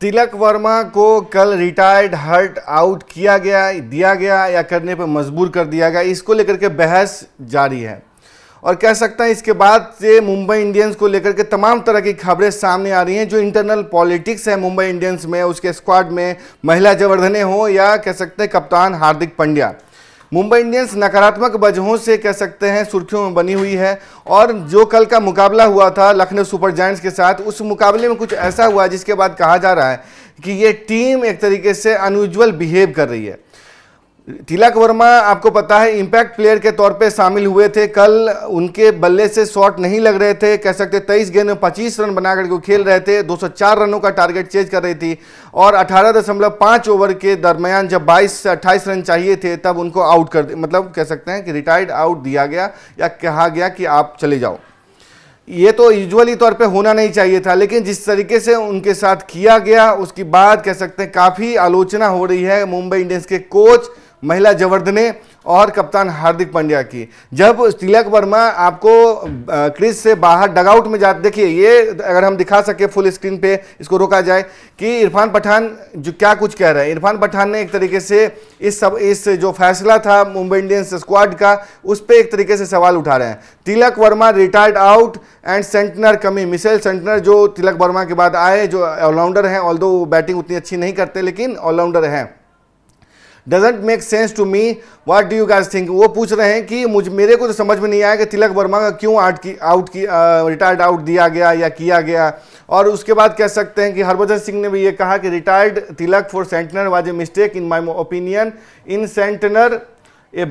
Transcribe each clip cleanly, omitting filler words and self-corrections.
तिलक वर्मा को कल retired hurt out दिया गया या करने पर मजबूर कर दिया गया, इसको लेकर के बहस जारी है। और कह सकते हैं इसके बाद से मुंबई इंडियंस को लेकर के तमाम तरह की खबरें सामने आ रही हैं। जो इंटरनल पॉलिटिक्स है मुंबई इंडियंस में, उसके स्क्वाड में महिला जवर्धने हो या कह सकते हैं कप्तान हार्दिक पांड्या, मुंबई इंडियंस नकारात्मक वजहों से कह सकते हैं सुर्खियों में बनी हुई है। और जो कल का मुकाबला हुआ था लखनऊ सुपर जायंट्स के साथ, उस मुकाबले में कुछ ऐसा हुआ जिसके बाद कहा जा रहा है कि ये टीम एक तरीके से अनयूजुअल बिहेव कर रही है। तिलक वर्मा आपको पता है इंपैक्ट प्लेयर के तौर पे शामिल हुए थे। कल उनके बल्ले से शॉट नहीं लग रहे थे, कह सकते 23 गेंद में 25 रन बनाकर के खेल रहे थे। 204 रनों का टारगेट चेज कर रही थी और 18.5 ओवर के दरमियान जब 22 से 28 रन चाहिए थे तब उनको आउट कर मतलब कह सकते हैं कि रिटायर्ड आउट दिया गया या कहा गया कि आप चले जाओ। ये तो यूजुअली तौर पे होना नहीं चाहिए था, लेकिन जिस तरीके से उनके साथ किया गया उसके बाद कह सकते हैं काफ़ी आलोचना हो रही है मुंबई इंडियंस के कोच, महिला जवर्धने और कप्तान हार्दिक पांड्या की। जब तिलक वर्मा आपको क्रीज से बाहर डगआउट में जाते, देखिए ये अगर हम दिखा सके फुल स्क्रीन पे इसको रोका जाए कि इरफान पठान जो क्या कुछ कह रहे हैं। इरफान पठान ने एक तरीके से इस जो फैसला था मुंबई इंडियंस स्क्वाड का उस पर एक तरीके से सवाल उठा रहे हैं। Tilak Varma retired out and Santner came, Mitchell Santner जो तिलक वर्मा के बाद आए, जो ऑलराउंडर हैं, ऑल्दो वो बैटिंग उतनी अच्छी नहीं करते लेकिन ऑलराउंडर हैं। Doesn't make sense to me, what do you guys think. वो पूछ रहे हैं कि मेरे को तो समझ में नहीं आया कि तिलक वर्मा का क्यों रिटायर्ड आउट दिया गया या किया गया। और उसके बाद कह सकते हैं कि हरभजन सिंह ने भी ये कहा कि retired Tilak for Santner was a mistake in my opinion, in Santner A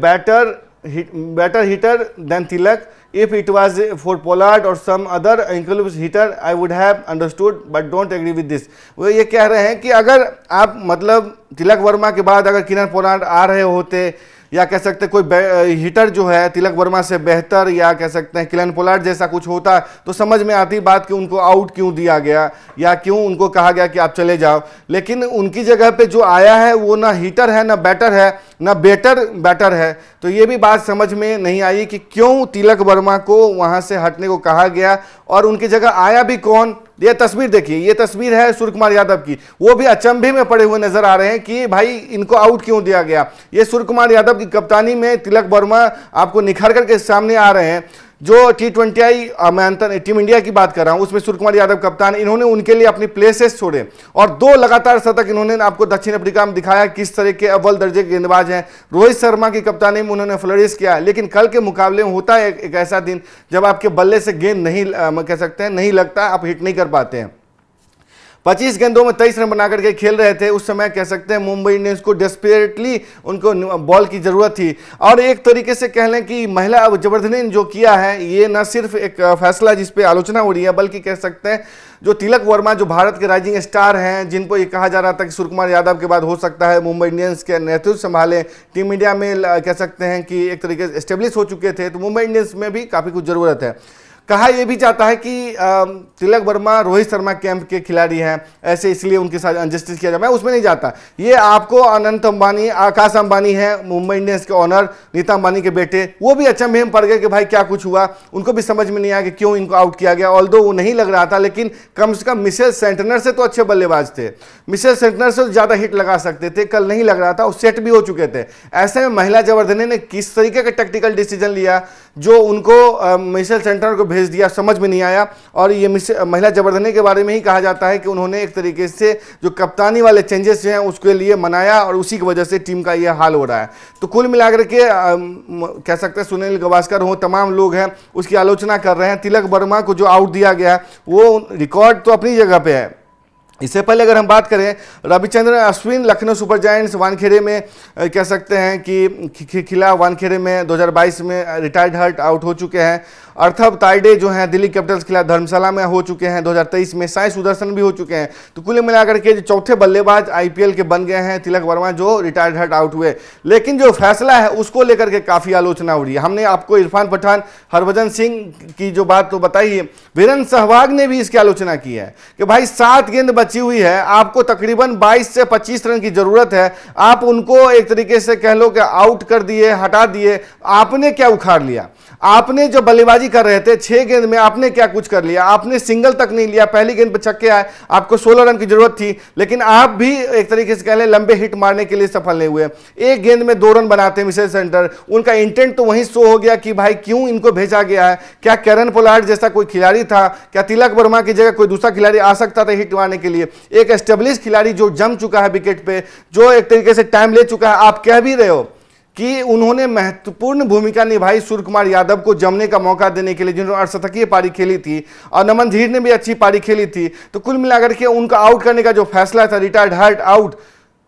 better hitter than Tilak. If it was for Pollard or some other inclusive hitter, I would have understood, but don't agree with this. वो ये कह रहे हैं कि अगर आप मतलब तिलक वर्मा के बाद अगर किरण पोलार्ड आ रहे होते या कह सकते कोई हिटर जो है तिलक वर्मा से बेहतर या कह सकते हैं किरण पोलार्ड जैसा कुछ होता तो समझ में आती बात कि उनको आउट क्यों दिया गया या क्यों उनको कहा गया कि आप चले जाओ। लेकिन उनकी जगह पे जो आया है वो ना हिटर है, ना बैटर है, ना बैटर है। तो ये भी बात समझ में नहीं आई कि क्यों तिलक वर्मा को वहां से हटने को कहा गया और उनकी जगह आया भी कौन। ये तस्वीर देखिए, ये तस्वीर है सूर्य कुमार यादव की, वो भी अचंभे में पड़े हुए नजर आ रहे हैं कि भाई इनको आउट क्यों दिया गया। ये सूर्य कुमार यादव की कप्तानी में तिलक वर्मा आपको निखर करके सामने आ रहे हैं। जो T20 मैं टीम इंडिया की बात कर रहा हूं उसमें सूर्य कुमार यादव कप्तान, इन्होंने उनके लिए अपनी प्लेसेस छोड़े और 2 लगातार शतक इन्होंने आपको दक्षिण अफ्रीका में दिखाया किस तरह के अव्वल दर्जे के गेंदबाज हैं। रोहित शर्मा की कप्तानी में उन्होंने फ्लरिश किया। लेकिन कल के मुकाबले में होता है एक ऐसा दिन जब आपके बल्ले से गेंद नहीं कह सकते हैं नहीं लगता, आप हिट नहीं कर पाते हैं। 25 गेंदों में 23 रन बना करके खेल रहे थे। उस समय कह सकते हैं मुंबई इंडियंस को डेस्परेटली उनको बॉल की जरूरत थी। और एक तरीके से कह लें कि महिला जवर्धने ने जो किया है ये न सिर्फ एक फैसला जिस पे आलोचना हो रही है, बल्कि कह सकते हैं जो तिलक वर्मा जो भारत के राइजिंग स्टार हैं, जिनको ये कहा जा रहा था कि सूर्य कुमार यादव के बाद हो सकता है मुंबई इंडियंस के नेतृत्व संभालें, टीम इंडिया में कह सकते हैं कि एक तरीके से स्टेब्लिश हो चुके थे, तो मुंबई इंडियंस में भी काफ़ी कुछ ज़रूरत है। कहा यह भी चाहता है कि तिलक वर्मा रोहित शर्मा कैंप के खिलाड़ी हैं, ऐसे इसलिए उनके साथ अनजस्टिस किया जाए। मैं उसमें नहीं जाता। ये आपको अनंत अंबानी, आकाश अंबानी है मुंबई इंडियंस के ऑनर, नीता अंबानी के बेटे, वो भी अचंभे में पड़ गए कि भाई क्या कुछ हुआ। उनको भी समझ में नहीं आया कि क्यों इनको आउट किया गया। ऑल्दो वो नहीं लग रहा था, लेकिन कम से कम मिशेल सेंटनर से तो अच्छे बल्लेबाज थे, मिशेल सेंटनर से ज़्यादा हिट लगा सकते थे। कल नहीं लग रहा था, वो सेट भी हो चुके थे। ऐसे में महिला जवर्धने ने किस तरीके का टेक्टिकल डिसीजन लिया जो उनको मिशेल सेंटनर को भेज दिया, समझ में नहीं आया। और ये महिला जवर्धने के बारे में ही कहा जाता है कि उन्होंने एक तरीके से जो कप्तानी वाले चेंजेस हैं उसके लिए मनाया और उसी की वजह से टीम का ये हाल हो रहा है। तो कुल मिलाकर के कह सकते हैं सुनील गावस्कर हो, तमाम लोग हैं उसकी आलोचना कर रहे हैं। तिलक वर्मा को जो आउट दिया गया है वो रिकॉर्ड तो अपनी जगह पे है। इससे पहले अगर हम बात करें रविचंद्रन अश्विन लखनऊ सुपर जायंट्स वानखेड़े में कह सकते हैं कि खिला वानखेड़े में 2022 में रिटायर्ड हर्ट आउट हो चुके हैं। अर्थव ताइडे जो हैं दिल्ली कैपिटल्स खिलाफ धर्मशाला में हो चुके हैं 2023 में। साई सुदर्शन भी हो चुके हैं। तो कुल मिलाकर के जो चौथे बल्लेबाज IPL के बन गए हैं तिलक वर्मा जो रिटायर्ड हर्ट आउट हुए। लेकिन जो फैसला है उसको लेकर के काफ़ी आलोचना हो रही है। हमने आपको इरफान पठान, हरभजन सिंह की जो बात तो बताई है, वीरेंद्र सहवाग ने भी इसकी आलोचना की है कि भाई 7 गेंद बची हुई है, आपको तकरीबन 22 से 25 रन की जरूरत है, आप उनको एक तरीके से कह लो कि आउट कर दिए, हटा दिए। आपने क्या उखाड़ लिया? आपने जो बल्लेबाजी कर रहे थे 6 गेंद में आपने क्या कुछ कर लिया? आपने सिंगल तक नहीं लिया, पहली गेंद पे छक्के आए, आपको 16 रन की जरूरत थी, लेकिन आप भी एक तरीके से कह लें लंबे हिट मारने के लिए सफल नहीं हुए। एक गेंद में 2 रन बनाते मिचेल सेंटर, उनका इंटेंट तो वहीं शो हो गया कि भाई क्यों इनको भेजा गया है। क्या कैरन पोलार्ड जैसा कोई खिलाड़ी था? क्या तिलक वर्मा की जगह कोई दूसरा खिलाड़ी आ सकता था हिट मारने के लिए? एक एस्टेब्लिश खिलाड़ी जो जम चुका है विकेट पे, जो एक तरीके से टाइम ले चुका है, आप कह भी रहे हो कि उन्होंने महत्वपूर्ण भूमिका निभाई सूर्य कुमार यादव को जमने का मौका देने के लिए, जिन्होंने अर्धशतकीय पारी खेली थी, और नमन धीर ने भी अच्छी पारी खेली थी। तो कुल मिलाकर के उनका आउट करने का जो फैसला था, रिटायर्ड हर्ट आउट,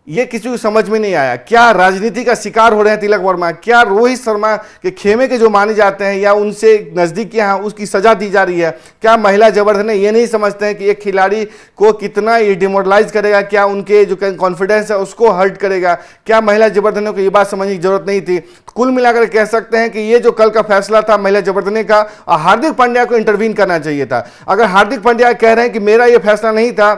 ये किसी को समझ में नहीं आया। क्या राजनीति का शिकार हो रहे हैं तिलक वर्मा? क्या रोहित शर्मा के खेमे के जो माने जाते हैं या उनसे नजदीकियां हैं उसकी सजा दी जा रही है? क्या महिला जबरदस्ती ने ये नहीं समझते हैं कि एक खिलाड़ी को कितना ये डिमोरलाइज करेगा, क्या उनके जो कॉन्फिडेंस है उसको हर्ट करेगा? क्या महिला जबरदस्ती को ये बात समझने की जरूरत नहीं थी? कुल मिलाकर कह सकते हैं कि ये जो कल का फैसला था महिला जबरदस्ती का, हार्दिक पांड्या को इंटरवीन करना चाहिए था। अगर हार्दिक पांड्या कह रहे हैं कि मेरा ये फैसला नहीं था,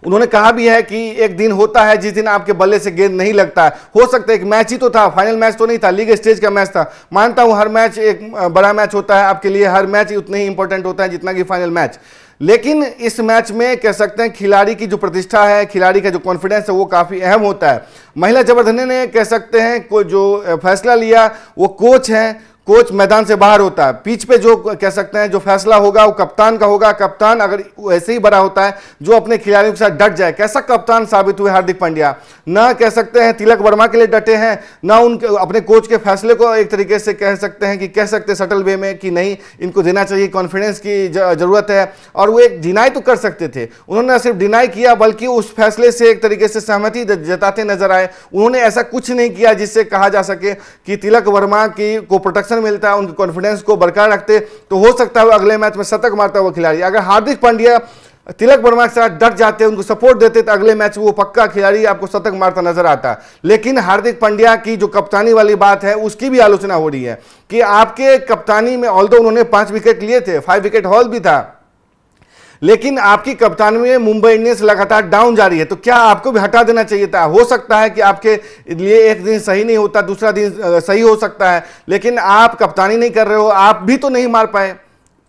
उन्होंने कहा भी है कि एक दिन होता है जिस दिन आपके बल्ले से गेंद नहीं लगता है। हो सकता है एक मैच ही तो था, फाइनल मैच तो नहीं था, लीग स्टेज का मैच था। मानता हूं हर मैच एक बड़ा मैच होता है, आपके लिए हर मैच उतना ही इंपॉर्टेंट होता है जितना कि फाइनल मैच। लेकिन इस मैच में कह सकते हैं खिलाड़ी की जो प्रतिष्ठा है, खिलाड़ी का जो कॉन्फिडेंस है वो काफ़ी अहम होता है। महिला जबरदस्ती ने कह सकते हैं को जो फैसला लिया, वो कोच हैं, कोच मैदान से बाहर होता है। पिच पे जो कह सकते हैं जो फैसला होगा वो कप्तान का होगा। कप्तान अगर ऐसे ही बड़ा होता है जो अपने खिलाड़ियों के साथ डट जाए। कैसा कप्तान साबित हुए हार्दिक पांड्या? ना कह सकते हैं तिलक वर्मा के लिए डटे हैं, ना उनके अपने कोच के फैसले को एक तरीके से कह सकते हैं कि कह सकते सटल वे में कि नहीं इनको देना चाहिए, कॉन्फिडेंस की जरूरत है। और वो एक डिनाई तो कर सकते थे, उन्होंने न सिर्फ डिनाई किया बल्कि उस फैसले से एक तरीके से सहमति जताते नजर आए। उन्होंने ऐसा कुछ नहीं किया जिससे कहा जा सके कि तिलक वर्मा की को प्रोटेक्शन मिलता है, उनके कॉन्फिडेंस को बरकरार रखते तो हो सकता है अगले मैच में शतक मारता हुआ खिलाड़ी। अगर हार्दिक पांड्या तिलक वर्मा के साथ डट जाते, उनको सपोर्ट देते तो अगले मैच में वो पक्का खिलाड़ी आपको शतक मारता नजर आता। लेकिन हार्दिक पांड्या की जो कप्तानी वाली बात है उसकी भी आलोचना हो रही है कि आपके कप्तानी में ऑल्दो उन्होंने 5 विकेट लिए थे, 5 विकेट हॉल भी था, लेकिन आपकी कप्तानी में मुंबई इंडियंस लगातार डाउन जा रही है। तो क्या आपको भी हटा देना चाहिए था? हो सकता है कि आपके लिए एक दिन सही नहीं होता, दूसरा दिन सही हो सकता है, लेकिन आप कप्तानी नहीं कर रहे हो, आप भी तो नहीं मार पाए।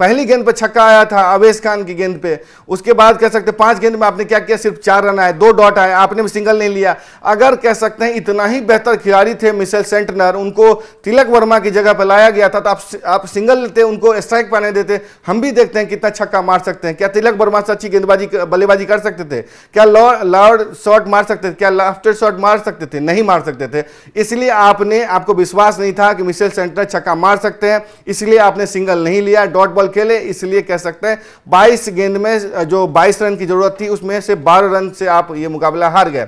पहली गेंद पे छक्का आया था अवेश खान की गेंद पे, उसके बाद कह सकते 5 गेंद में आपने क्या किया, सिर्फ 4 रन आए, 2 डॉट आए, आपने भी सिंगल नहीं लिया। अगर कह सकते हैं इतना ही बेहतर खिलाड़ी थे मिचेल सेंटनर, उनको तिलक वर्मा की जगह पर लाया गया था, तो आप सिंगल लेते, उनको स्ट्राइक पाने देते, हम भी देखते हैं कितना छक्का मार सकते हैं। क्या तिलक वर्मा से अच्छी गेंदबाजी बल्लेबाजी कर सकते थे? क्या लॉर्ड शॉट मार सकते थे? क्या लाफ्टेड शॉट मार सकते थे? नहीं मार सकते थे। इसलिए आपको विश्वास नहीं था कि मिचेल सेंटनर छक्का मार सकते हैं, इसलिए आपने सिंगल नहीं लिया, डॉट बॉल खेले। इसलिए कह सकते हैं 22 गेंद में जो 22 रन की जरूरत थी उसमें से 12 रन से आप ये मुकाबला हार गए।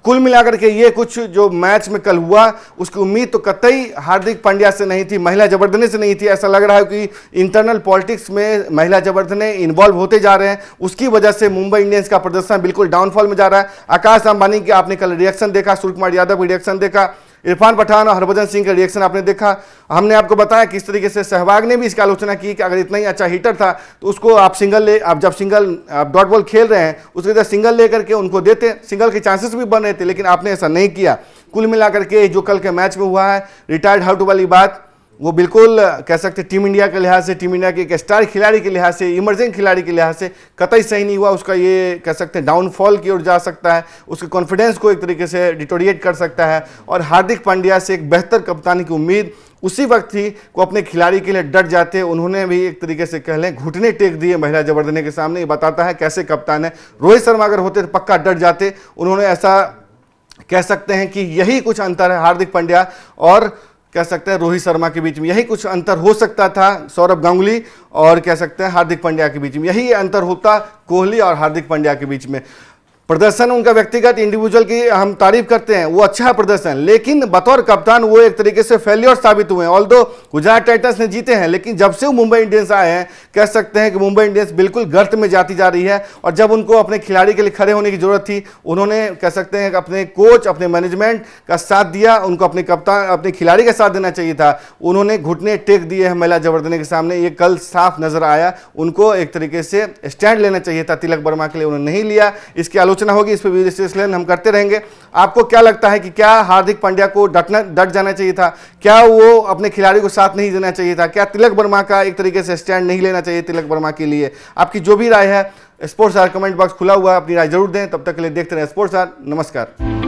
कुल मिलाकर के ये कुछ जो मैच में कल हुआ उसकी उम्मीद तो कतई हार्दिक पांड्या से नहीं थी, महिला जबरदस्ती से नहीं थी। ऐसा लग रहा है कि इंटरनल पॉलिटिक्स में महिला जबरदस्ती इन्वॉल्व होते जा रहे हैं, उसकी वजह से मुंबई इंडियंस का प्रदर्शन बिल्कुल डाउनफॉल में जा रहा है। आकाश अंबानी के आपने कल रिएक्शन देखा, सूर्य कुमार यादव का रिएक्शन देखा, इरफान पठान और हरभजन सिंह का रिएक्शन आपने देखा। हमने आपको बताया किस तरीके से सहवाग ने भी इसकी आलोचना की कि अगर इतना ही अच्छा हिटर था तो उसको आप जब सिंगल आप डॉट बॉल खेल रहे हैं उसके अंदर सिंगल लेकर के उनको देते, सिंगल के चांसेस भी बन रहे थे, लेकिन आपने ऐसा नहीं किया। कुल मिलाकर के जो कल के मैच में हुआ है, रिटायर्ड हर्ट वाली बात, वो बिल्कुल कह सकते टीम इंडिया के लिहाज से, टीम इंडिया के एक स्टार खिलाड़ी के लिहाज से, इमर्जिंग खिलाड़ी के लिहाज से कतई सही नहीं हुआ। उसका ये कह सकते हैं डाउनफॉल की ओर जा सकता है, उसके कॉन्फिडेंस को एक तरीके से डिटोरिएट कर सकता है। और हार्दिक पांड्या से एक बेहतर कप्तानी की उम्मीद उसी वक्त ही को अपने खिलाड़ी के लिए डट जाते। उन्होंने भी एक तरीके से कह लें घुटने टेक दिए महिला जबरदस्ती के सामने। ये बताता है कैसे कप्तान है। रोहित शर्मा अगर होते तो पक्का डट जाते। उन्होंने ऐसा कह सकते हैं कि यही कुछ अंतर है हार्दिक पांड्या और कह सकते हैं रोहित शर्मा के बीच में, यही कुछ अंतर हो सकता था सौरभ गांगुली और कह सकते हैं हार्दिक पांड्या के बीच में, यही अंतर होता कोहली और हार्दिक पांड्या के बीच में। प्रदर्शन उनका व्यक्तिगत इंडिविजुअल की हम तारीफ करते हैं, वो अच्छा प्रदर्शन, लेकिन बतौर कप्तान वो एक तरीके से फेलियर साबित हुए हैं। ऑल्दो गुजरात टाइटंस ने जीते हैं, लेकिन जब से वो मुंबई इंडियंस आए हैं कह सकते हैं कि मुंबई इंडियंस बिल्कुल गर्त में जाती जा रही है। और जब उनको अपने खिलाड़ी के लिए खड़े होने की जरूरत थी, उन्होंने कह सकते हैं कि अपने कोच, अपने मैनेजमेंट का साथ दिया, उनको अपने कप्तान, अपने खिलाड़ी का साथ देना चाहिए था। उन्होंने घुटने टेक दिए हैं महिला जबरदस्ती के सामने, ये कल साफ नजर आया। उनको एक तरीके से स्टैंड लेना चाहिए था तिलक वर्मा के लिए, उन्होंने नहीं लिया। इसकी आलोचना होगी, इस पर विश्लेषण हम करते रहेंगे। आपको क्या लगता है कि क्या हार्दिक पांड्या को डट जाना चाहिए था? क्या वो अपने खिलाड़ी को साथ नहीं देना चाहिए था? क्या तिलक वर्मा का एक तरीके से स्टैंड नहीं लेना चाहिए तिलक वर्मा के लिए? आपकी जो भी राय है, स्पोर्ट्स आर कमेंट बॉक्स खुला हुआ है, अपनी राय जरूर दें। तब तक के लिए देखते रहें स्पोर्ट्स आर। नमस्कार।